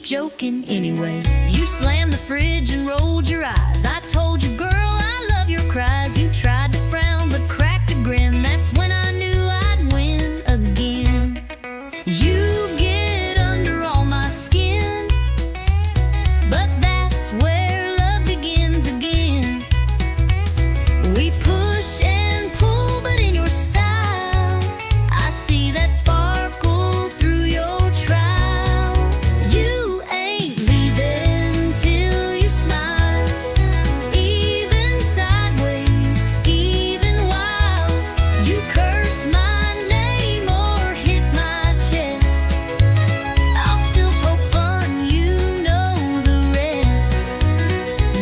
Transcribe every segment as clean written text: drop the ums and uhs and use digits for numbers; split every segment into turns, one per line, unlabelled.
joking anyway. You slammed the fridge and rolled your eyes. I told you, girl, I love your cries. You tried to frown but cracked a grin. That's when I knew I'd win again. You get under all my skin, but that's where love begins again. We push and pull, but in your style, I see that sparkle through your trial. You ain't leaving till you smile, even sideways, even while you curse my name or hit my chest. I'll still poke fun, you know the rest.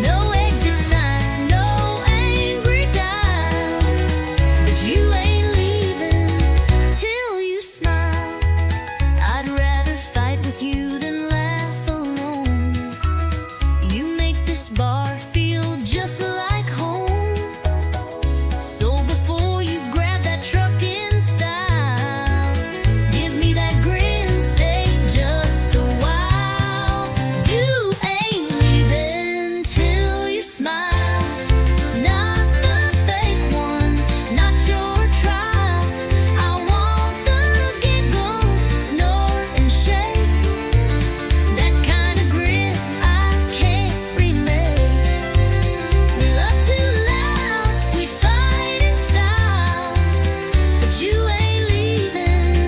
No exit sign, no angry dial, but you ain't leaving till you smile. I'd rather fight with you than laugh alone. You make this bar feel just like home. So before you grab that truck in style, give me that grin, stay just a while. You ain't leaving till you smile, not the fake one, not your trial. I want the giggle, snort and shake, that kind of grin I can't remake. We love too loud, we fight in style, but you ain't leaving.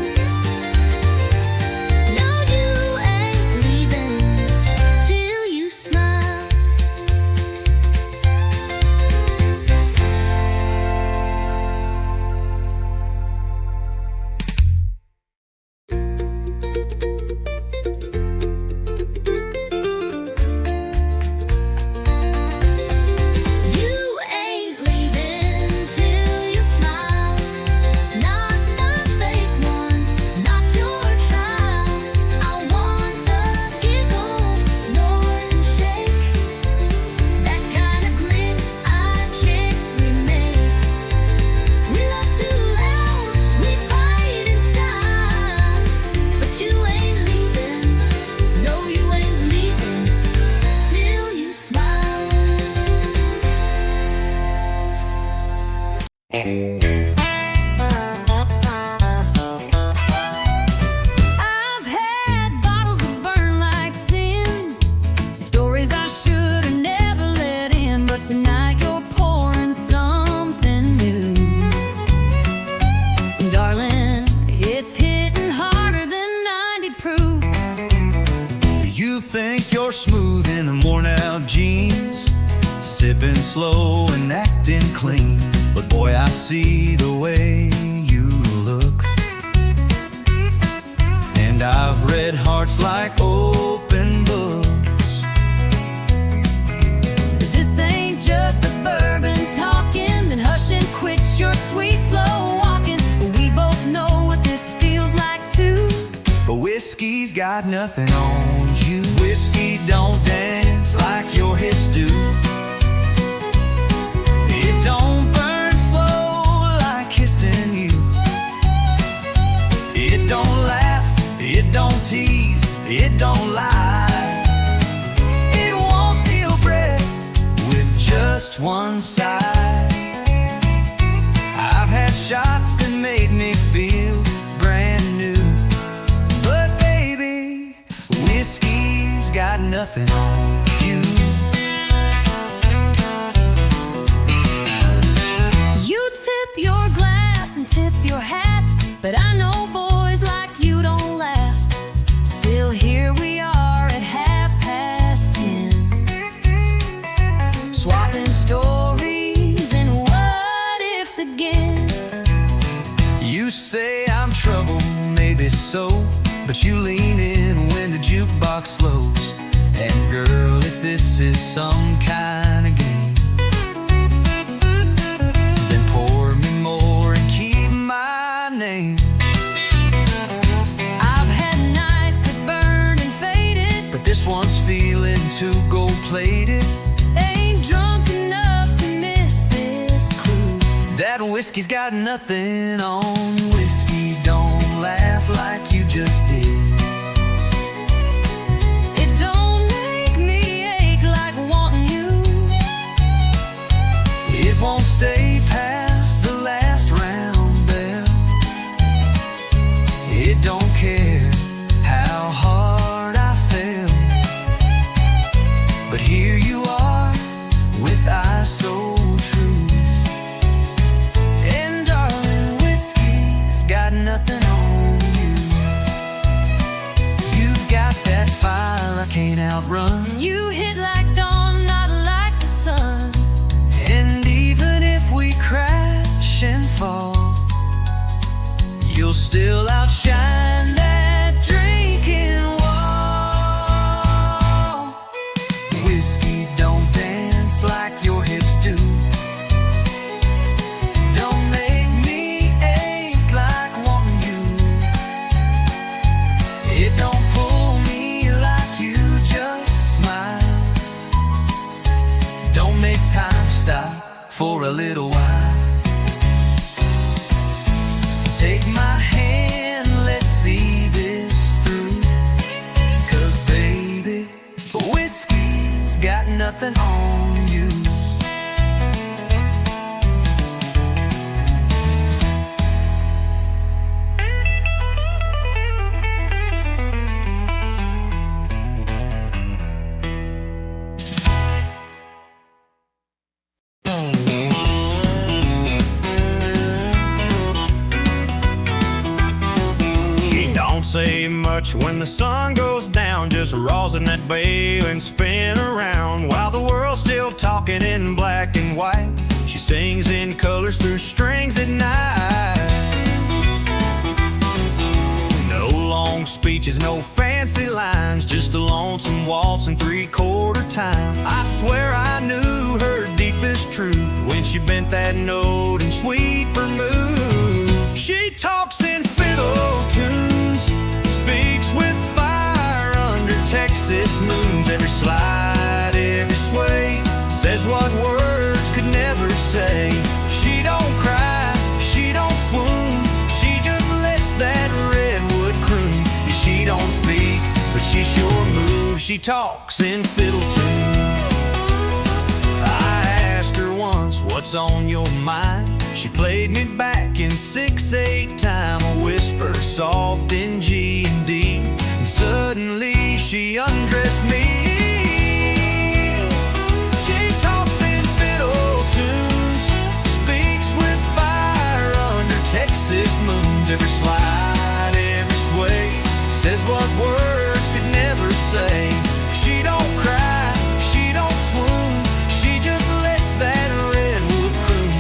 No, you ain't leaving till you smile. You ain't leaving till you smile, not the fake one, not your trial. I want the giggle, snort and shake, that kind of grin I can't remake. We love too loud, we fight in style, but you ain't leaving. No, you ain't leaving till you smile. I've had bottles that burn like sin, stories I should have never let in, but tonight you're pouring something new. Darling, it's hitting harder than 90 proof.
You think you're smooth in the worn out jeans, sipping slow and acting clean, but boy, I see the way you look. And I've read hearts like open books.
But this ain't just the bourbon talking, then hush and quit your sweet slow walking. We both know what this feels like too.
But whiskey's got nothing on you. Whiskey don't dance like your hips do. It don't burn slow like kissing you. It don't laugh, it don't tease, it don't lie. It won't steal breath with just one sigh. I've had shots that made me feel brand new, but baby, whiskey's got nothing on you.
You tip your glass and tip your hat, but I know boys like you don't last. Still here we are at 10:30, swapping stories and what ifs again.
You say I'm trouble, maybe so, but you lean in when the jukebox slows. And girl, if this is some kind of game, then pour me more and keep my name.
I've had nights that burned and faded,
But this one's feeling too gold-plated.
ain't drunk enough to miss this clue.
That whiskey's got nothing on. Whiskey don't laugh like you just did.
It
outrun.
You hit like dawn, not like the sun.
And even if we crash and fall, you'll still outshine that drinking wall. Whiskey don't dance like your hips do. Don't make me ache like wanting you. It don't pull me like you just smile. Don't make time stop for a little while. So take my hand, let's see this through. 'Cause baby, whiskey's got nothing on you.
Say much when the sun goes down, just rosin that bay and spin around while the world's still talking in black and white. She sings in colors through strings at night. No long speeches, no fancy lines, just a lonesome waltz in 3/4 time. I swear I knew her deepest truth when she bent that note in sweet vermouth. She talks in fiddle tunes, speaks with fire under Texas moons. Every slide, every sway, says what words could never say. She don't cry, she don't swoon, she just lets that redwood croon. She don't speak, but she sure moves. She talks in fiddle tunes. I asked her once, what's on your mind? She played me back in 6/8 time, a whisper soft in G and D. And suddenly she undressed me. She talks in fiddle tunes, speaks with fire under Texas moons. Every slide, every sway, says what words could never say. She don't cry, she don't swoon, she just lets that redwood croon.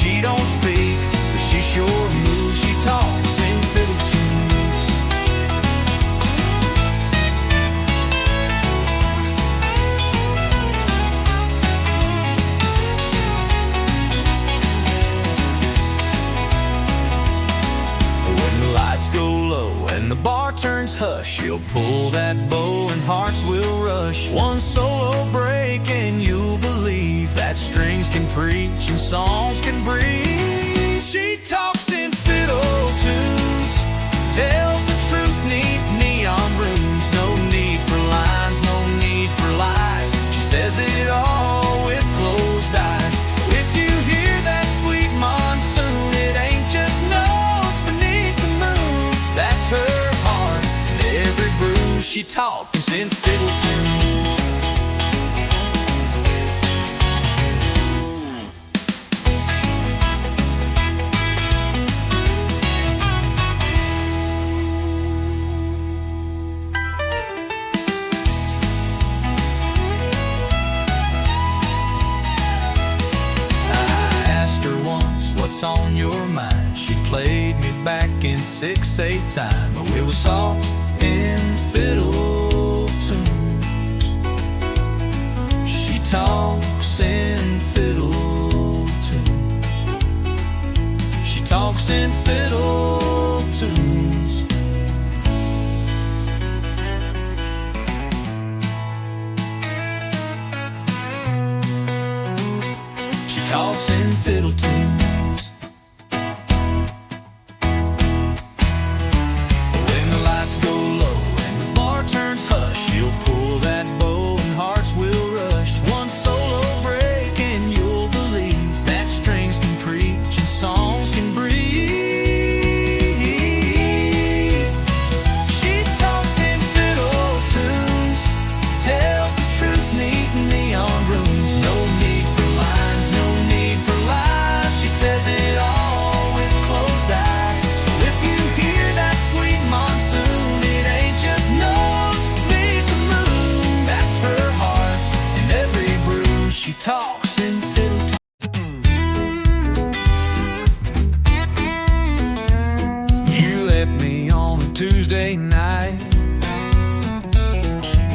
She don't speak, but she sure moves. She talks in fiddle tunes. When the lights go low and the bar turns hush, she'll pull that bow and hearts will rush. One solo break and you'll believe that strings can preach and songs can breathe. She talks in fiddle tunes, tells the truth neath neon runes. No need for lines, no need for lies. She says it all with closed eyes. So if you hear that sweet monsoon, it ain't just notes beneath the moon. That's her heart and every bruise. She talks in fiddle tunes. What's on your mind? She played me back in 6/8 time. We were soft in fiddle tunes. She talks in fiddle tunes. She talks in fiddle tunes. She talks in fiddle tunes. Tuesday night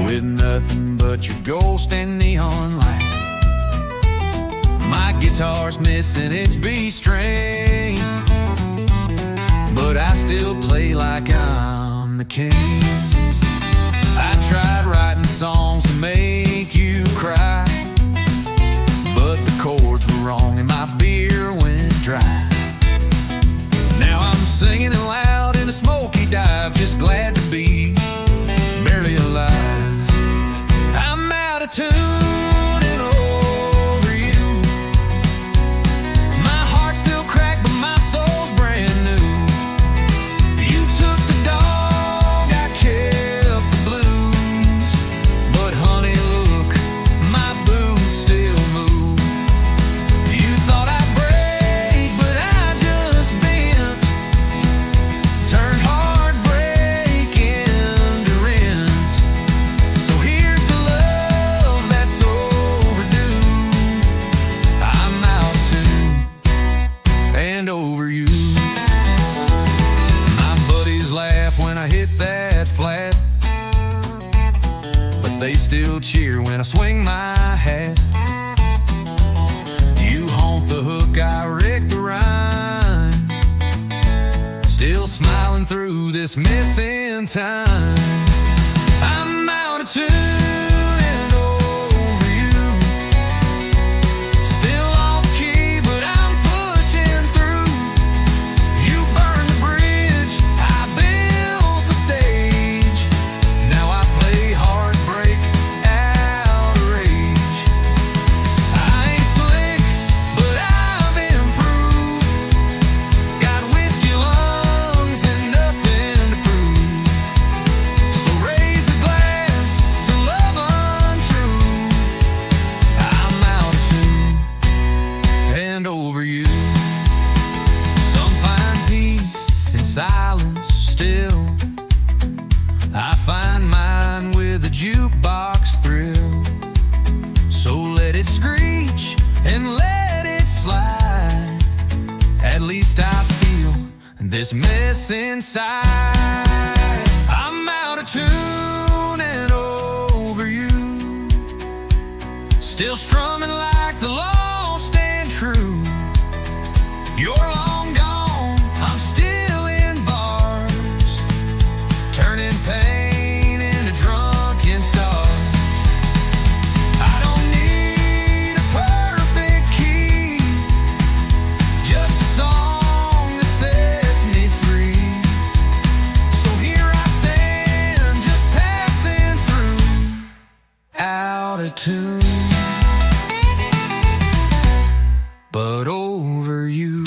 with nothing but your ghost and neon light. My guitar's missing its B string, but I still play like I'm the king. I tried writing songs to make you cry, but the chords were wrong and my beer went dry. Now I'm singing it loud in a smoky dive, just glad to be barely alive. I'm out of tune and over you. My heart's still cracked, but my soul's brand new. You took the dog, I kept the blues. But honey, look, my boots still move. You thought I'd break, but I just bent. Turned heartbreak into rent. So here's to love that's overdue. I'm out of tune and over you. My buddies laugh when I hit that flat, but they still cheer when I swing my hat. You haunt the hook, I wreck the rhyme, still smiling through this missing time. I'm out of tune and over you. Still off key, but I'm pushing through. You burned the bridge, I built the stage. Now I play heartbreak out of rage. I ain't slick, but I've improved. Got whiskey lungs and nothing to prove. So raise a glass to love untrue. I'm out of tune and over you. Some find peace in silence still. I find mine with a jukebox thrill. So let it screech and let it slide. At least I feel this mess inside. I'm out of tune and over you. Still strumming like the lost and true. You're long gone, I'm still in bars, turning pain into drunken stars. I don't need a perfect key, just a song that sets me free. So here I stand, just passing through, out of tune, but over you.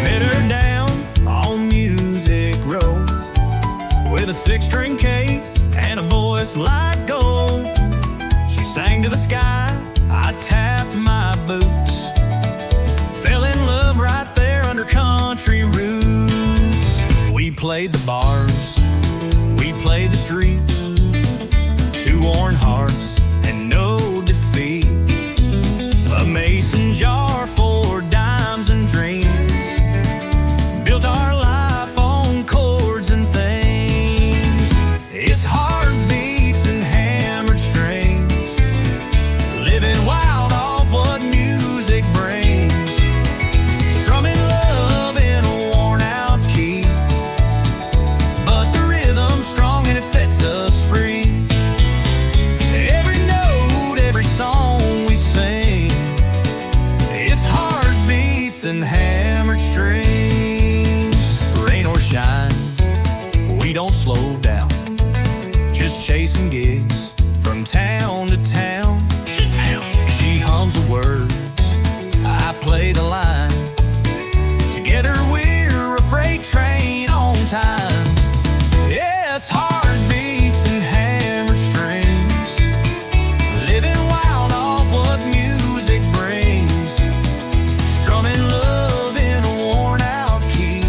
Met her down on Music Row with a 6-string case and a voice like gold. She sang to the sky, I tapped my boots. Fell in love right there under country roots. We played the bars, we played the streets. 2 worn hearts and no defeat. A mason jar for dimes and dreams. Built our life on chords and themes. It's heartbeats and hammered strings. Living wild off what music brings. Strumming love in a worn out key. But the rhythm's strong and it sets us free. Every note, every song we sing, it's heartbeats and hammered strings. Rain or shine, we don't slow down. Just chasing gigs from town to town. She hums the words, I play the line. Together we're a freight train on time. Yeah, it's heartbeats and hammered strings. Living wild off what music brings. Strumming love in a worn out key.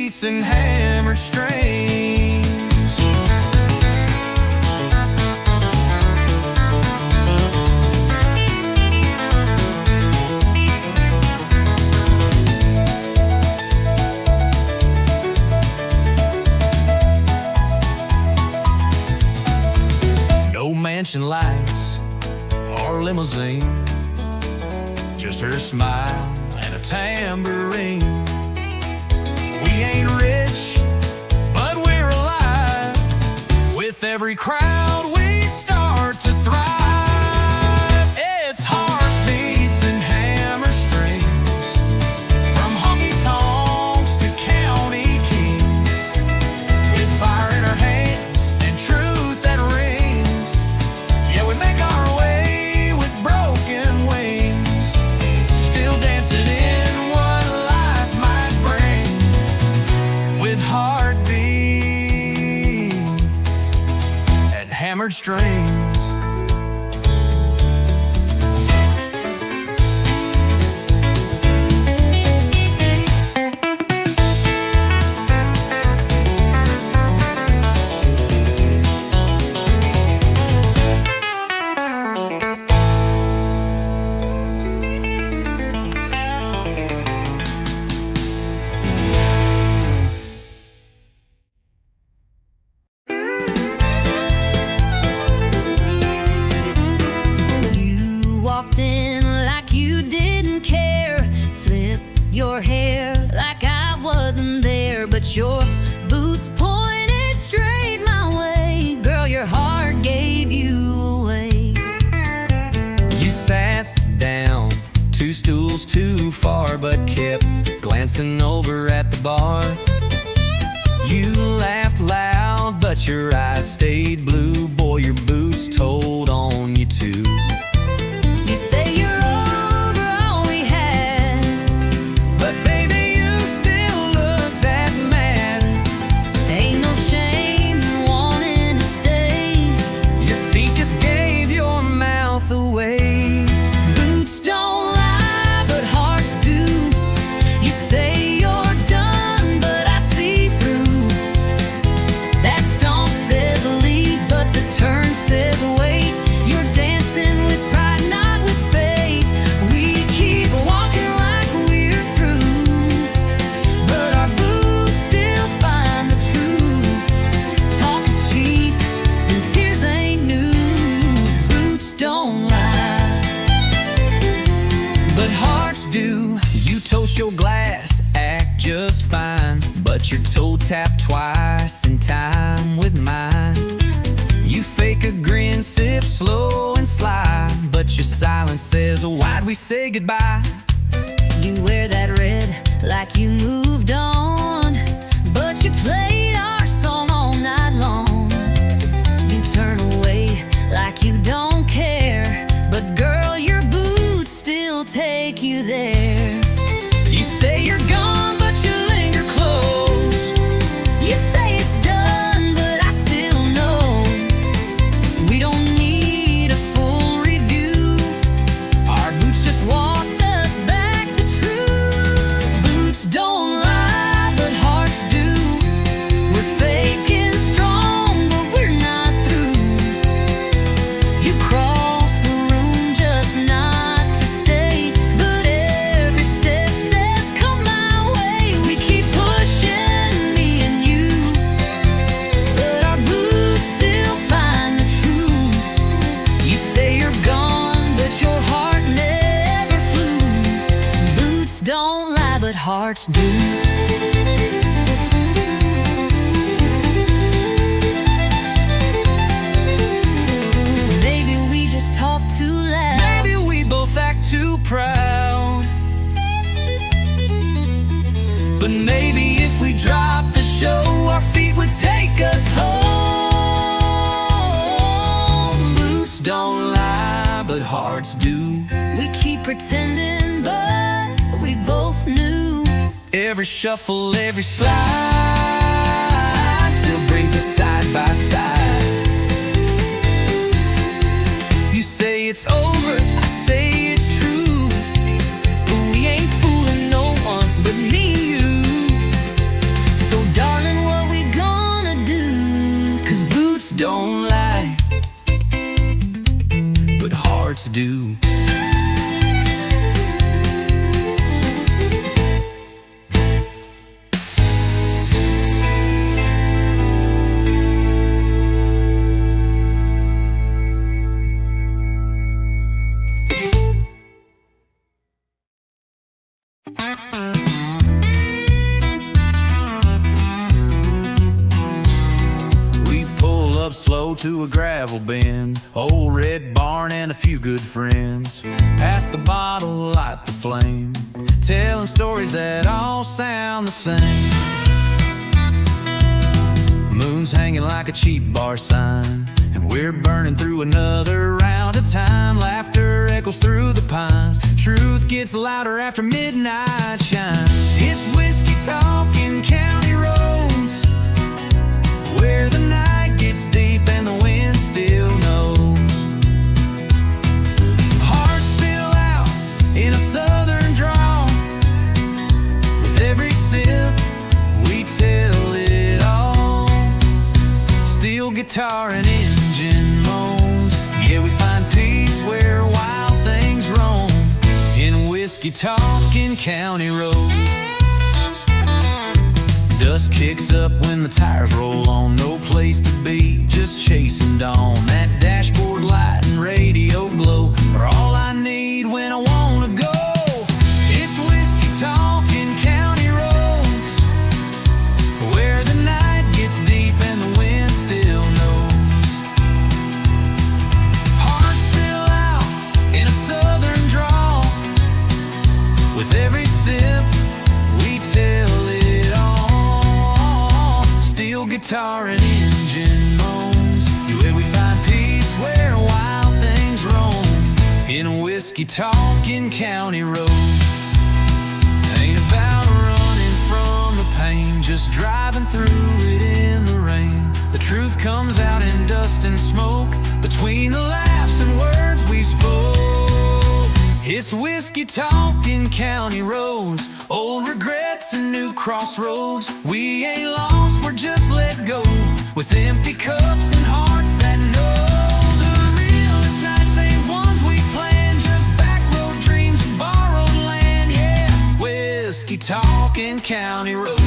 beats and hammered strings. No mansion lights or limousine, just her smile and a tambourine. We ain't rich, but we're alive. With every crowd we start to thrive. It's heartbeats and hammer strings, from honky-tonks to county kings. With fire in our hands and truth that rings, yeah, we make our way with broken wings, still dancing in what life might bring. With heartbeats and hammered strings.
Walked in like you didn't care, flip your hair like I wasn't there, but your boots pointed straight my way. Girl, your heart gave you away.
You sat down 2 stools too far, but kept glancing over at the bar. You laughed loud, but your eyes stayed blue. Boy, your boots told on you too.
You say you're over all we had,
But baby, you still look that mad.
ain't no shame in wanting to stay.
Your feet just gave your mouth away.
Boots don't lie, but hearts do. You say you're done, but I see through. That stomp says leave, but the turn says wait. You're dancing with pride, not with fate. We keep walking like we're through, but our boots still find the truth. Talk is cheap and tears ain't new. Boots don't lie, but hearts do.
You toast your glass, act just fine, but your toe tapped twice in time with mine. You fake a grin, sip slow and sly, but your silence says, why'd we say goodbye?
You wear that red like you moved on, but you played our song all night long. You turn away like you don't care, but girl, your boots still take you there.
You say you're gone, but you linger close.
You say it's done, but I still know we don't need a full review. Our boots just walked us back to truth. Boots don't lie, but hearts do. We're faking strong, but we're not through. You cross the room just not to stay, but every step says come my way. We keep pushing, me and you, but our boots still find the truth. You say you're gone, but your heart never flew. Boots don't lie, but hearts do. Maybe we just talk too loud.
Maybe we both act too proud. But maybe if we dropped the show, our feet would take us home. Boots don't lie, but hearts do.
We keep pretending, but we both knew.
Every shuffle, every slide still brings us side by side. You say it's over, I say it's true, but we ain't fooling no one but me and you.
don't lie, but hearts do.
Slow to a gravel bin, old red barn and a few good friends. Pass the bottle, light the flame, telling stories that all sound the same. Moon's hanging like a cheap bar sign, and we're burning through another round of time. Laughter echoes through the pines, truth gets louder after midnight shines. It's whiskey talking county roads, where the night gets deep and the wind still knows. Hearts spill out in a southern drawl, with every sip we tell it all. Steel guitar and engine moans, yeah, we find peace where wild things roam, in whiskey talking county roads. Dust kicks up when the tires roll on, no place to be, just chasing dawn. That dashboard light and radio glow are all I need when I wanna go. It's whiskey talking county roads, where the night gets deep and the wind still knows. Hearts spill out in a southern drawl, with every sip we tell it all. Steel guitar and engine moans, where we find peace where wild things roam, in whiskey talking county roads. Ain't about running from the pain, just driving through it in the rain. The truth comes out in dust and smoke, between the laughs and words we spoke. It's whiskey talking county roads, old regrets and new crossroads. We ain't lost, we're just let go, with empty cups and hearts that know. The realest nights ain't ones we planned, just back road dreams and borrowed land, yeah. Whiskey talking county roads.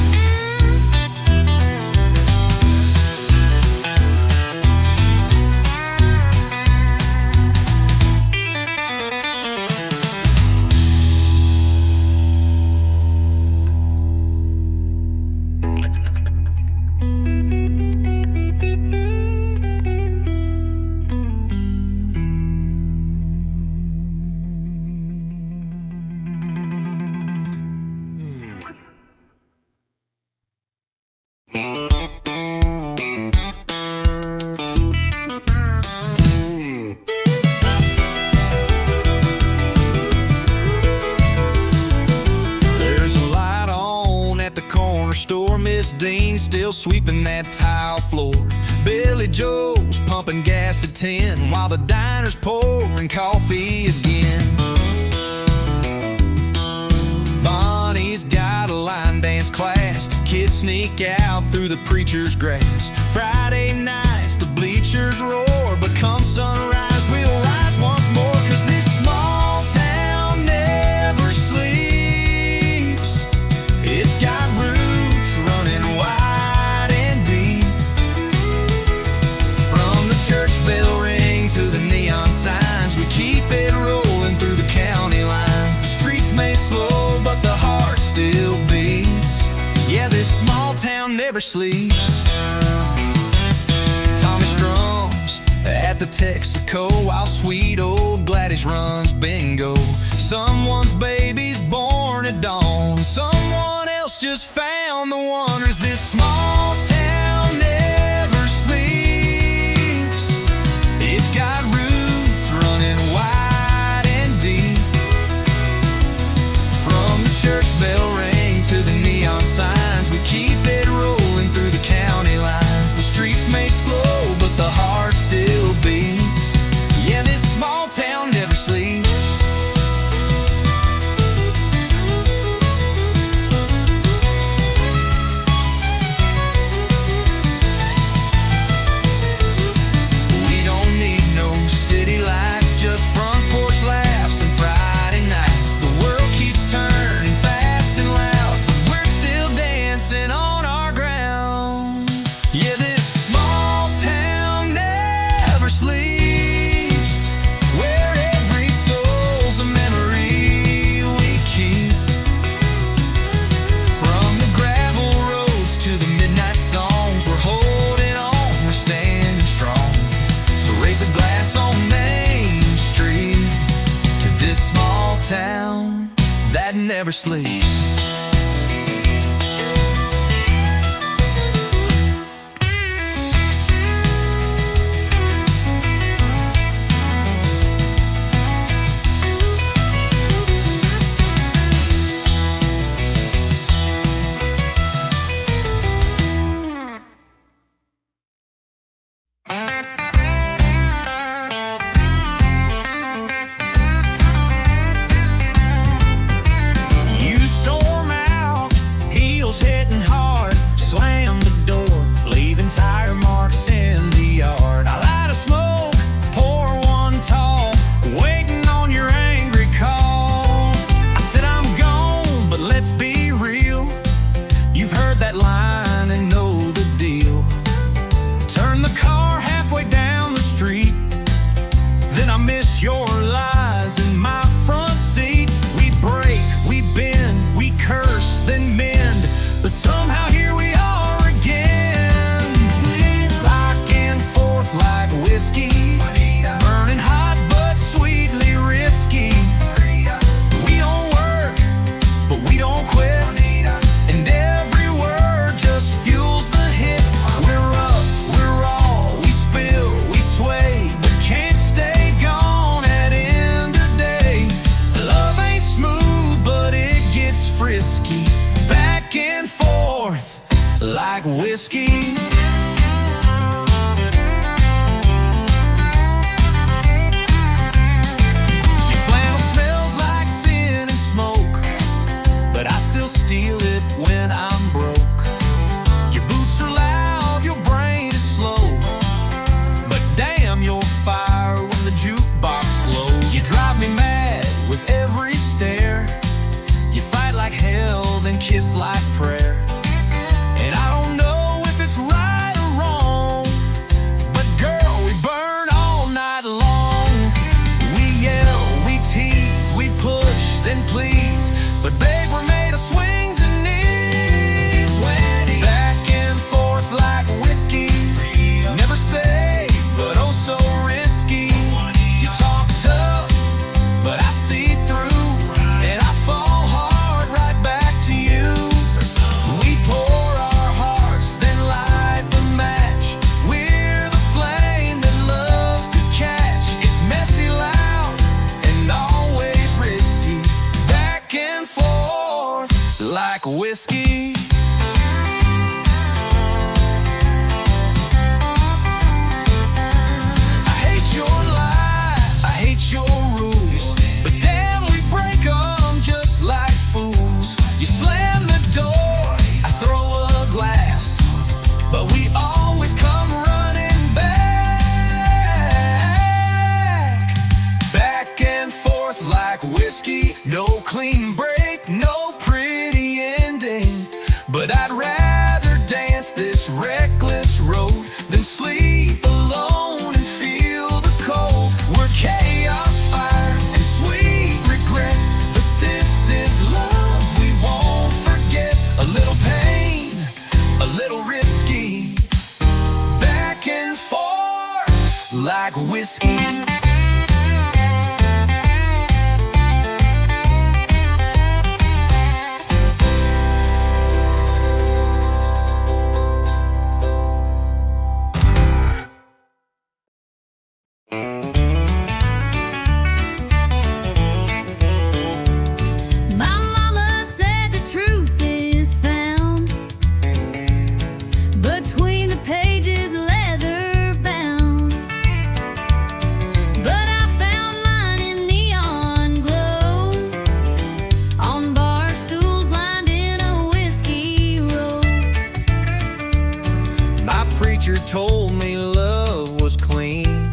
Still sweeping that tile floor. Billy Joe's pumping gas at 10, while the diner's pouring coffee again. Bonnie's got a line dance class, kids sneak out through the preacher's grass. Friday nights the bleachers roar, but come sunrise we'll rise once more, 'cause this small town never sleeps. It's got roots running wide, bell ring to the neon signs. We keep it rolling through the county lines. The streets may slow, but the heart still beats. Yeah, this small town never sleeps. Tommy strums at the Texaco, while sweet old Gladys runs bingo. Someone's baby's born at dawn, someone else just found the one. Is this small town never sleeps? It's got roots running wide and deep, from the church bell ring to the neon signs. We keep it rolling through the county lines. The streets may slow, but the heart still beats. Yeah, this small town never sleeps.
never sleeps.
Your lies in my front seat. We break, we bend, we curse, then mend, but somehow here we are again. Back and forth like whiskey, burning hot but sweetly risky. We don't work, but we don't quit, and every word just fuels the hit. We're rough, we're raw, we spill, we sway, but can't stay gone. Frisky, back and forth like whiskey. Your flannel smells like sin and smoke, but I still steal it when I'm broke. Your boots are loud, your brain is slow, but damn, you're fire when the jukebox glows. You drive me mad with every stare. You fight like hell, then kiss like prayer. And I don't know if it's right or wrong, but girl, we burn all night long. We yell, we tease, we push, then please, but babe, we're made of swings and knees. Back and forth like whiskey, never safe, but oh so risky. You talk tough, but I see through. Like whiskey. I hate your lie, I hate your rules, but damn, we break them just like fools. You slam the door, I throw a glass, but we always come running back. Back and forth like whiskey, no clean break, no pretty ending, but I'd rather dance this reckless road than sleep alone and feel the cold. We're chaos, fire, and sweet regret, but this is love we won't forget. A little pain, a little risky, back and forth like whiskey. Told me love was clean,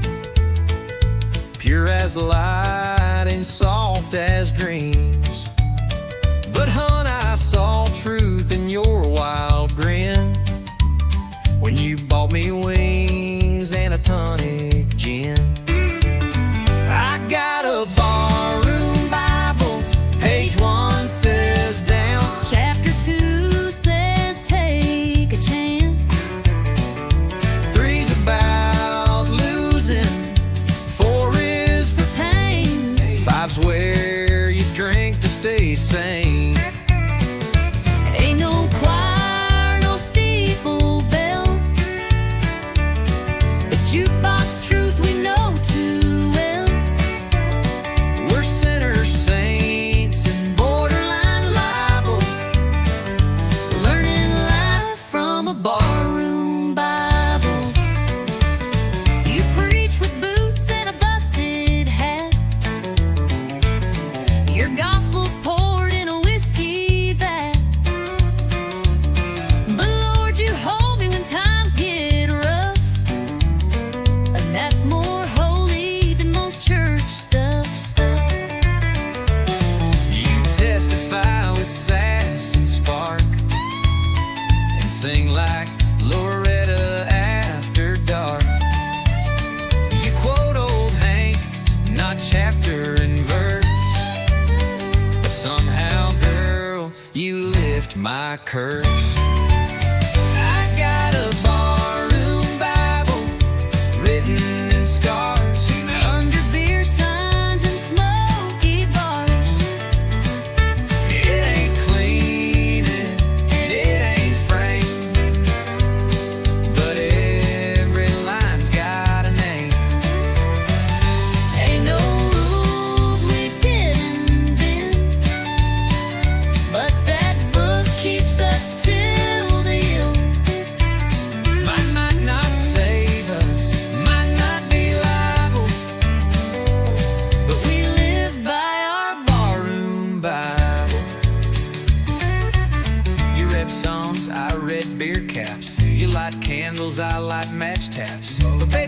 pure as light and soft as dreams. But hun, I saw truth in your wild grin when you bought me wings and a tonic gin. I got a barroom Bible, page 1 says dance,
Chapter 2 says take a chance.
3's about losing, 4 is for
Pain,
5's where you drink.
barroom Bible. You preach with boots and a busted hat. Your gospel's poured in a whiskey vat. But Lord, you hold me when times get rough, and that's more holy than most church stuff.
You testify with sass and spark, and sing like Loretta after dark. You quote old Hank, not chapter and verse, but somehow, girl, you lift my curse. I got a barroom Bible written in scars,
Under beer signs and smoky bars.
it ain't clean and it ain't framed, but every line's got a name.
Ain't no rules we didn't bend, but that book keeps us till the end.
Might not save us, might not be liable, but we live by our barroom Bible. You rap songs, I read beer caps. You light candles, I light match taps. But baby,